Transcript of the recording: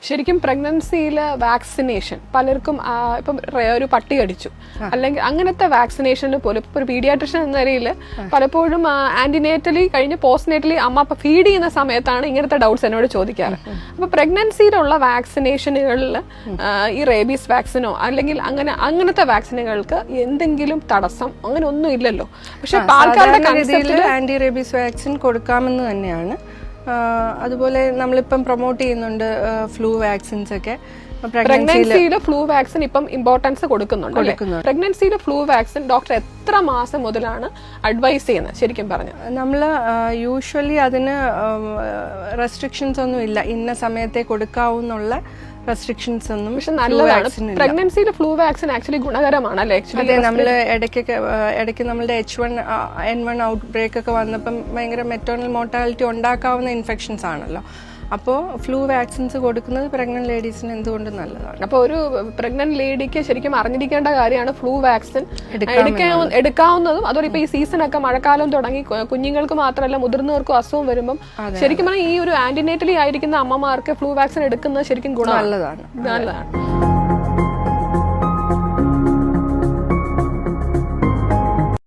ശരിക്കും പ്രഗ്നൻസിയിലെ വാക്സിനേഷൻ പലർക്കും ഇപ്പം ഒരു പട്ടി കടിച്ചു അല്ലെങ്കിൽ അങ്ങനത്തെ വാക്സിനേഷന് പോലും ഇപ്പൊ ഒരു പീഡിയാട്രിഷ്യൻ എന്ന നിലയിൽ പലപ്പോഴും ആന്റിനേറ്റലി കഴിഞ്ഞ് പോസ്റ്റ്നേറ്റലി അമ്മ ഫീഡ് ചെയ്യുന്ന സമയത്താണ് ഇങ്ങനത്തെ ഡൗട്ട്സ് എന്നോട് ചോദിക്കാറ്. അപ്പൊ പ്രഗ്നൻസിയിലുള്ള വാക്സിനേഷനുകളിൽ ഈ റേബീസ് വാക്സിനോ അല്ലെങ്കിൽ അങ്ങനത്തെ വാക്സിനുകൾക്ക് എന്തെങ്കിലും തടസ്സം അങ്ങനെ ഒന്നും ഇല്ലല്ലോ. പക്ഷെ ആൾക്കാരുടെ ആന്റി റേബീസ് വാക്സിൻ കൊടുക്കാമെന്ന് തന്നെയാണ്. അതുപോലെ നമ്മളിപ്പം പ്രൊമോട്ട് ചെയ്യുന്നുണ്ട് ഫ്ലൂ വാക്സിൻസ് ഒക്കെ. പ്രഗ്നൻസിയിലെ ഫ്ലൂ വാക്സിൻ ഇപ്പം ഇമ്പോർട്ടൻസ് കൊടുക്കുന്നുണ്ട്. പ്രഗ്നൻസിയിലെ ഫ്ലൂ വാക്സിൻ ഡോക്ടർ എത്ര മാസം മുതലാണ് അഡ്വൈസ് ചെയ്യുന്നത് ശരിക്കും പറഞ്ഞു? നമ്മൾ യൂഷ്വലി അതിന് റെസ്ട്രിക്ഷൻസ് ഒന്നും ഇല്ല, ഇന്ന സമയത്തെ കൊടുക്കാവുന്നുള്ള റെസ്ട്രിക്ഷൻസ് ഒന്നും. പക്ഷെ നല്ലതാണ്. പ്രഗ്നൻസിയിലെ ഫ്ലൂ വാക്സിൻ ആക്ച്വലി ഗുണകരമാണ് അല്ലേ? അതെ, നമ്മൾ ഇടയ്ക്ക് നമ്മളുടെ H1N1 ഔട്ട് ബ്രേക്ക് ഒക്കെ വന്നപ്പം ഭയങ്കര മെറ്റേണൽ മോർട്ടാലിറ്റി ഉണ്ടാക്കാവുന്ന ഇൻഫെക്ഷൻസ് ആണല്ലോ. അപ്പോൾ ഫ്ലൂ വാക്സിൻസ് കൊടുക്കുന്നത് പ്രഗ്നന്റ് ലേഡീസിന് എന്തുകൊണ്ട് നല്ലതാണ്. അപ്പോൾ ഒരു പ്രഗ്നന്റ് ലേഡിക്ക് ശരിക്കും അറിഞ്ഞിരിക്കേണ്ട കാര്യമാണ് ഫ്ലൂ വാക്സിൻ എടുക്കാവുന്നതും. അതുപോലെ ഇപ്പൊ ഈ സീസണൊക്കെ മഴക്കാലം തുടങ്ങി കുഞ്ഞുങ്ങൾക്ക് മാത്രമല്ല മുതിർന്നവർക്കും അസുഖം വരുമ്പം ശരിക്കും പറഞ്ഞാൽ ഈ ഒരു ആന്റിനേറ്റലി ആയിരിക്കുന്ന അമ്മമാർക്ക് ഫ്ലൂ വാക്സിൻ എടുക്കുന്നത് ശരിക്കും നല്ലതാണ്.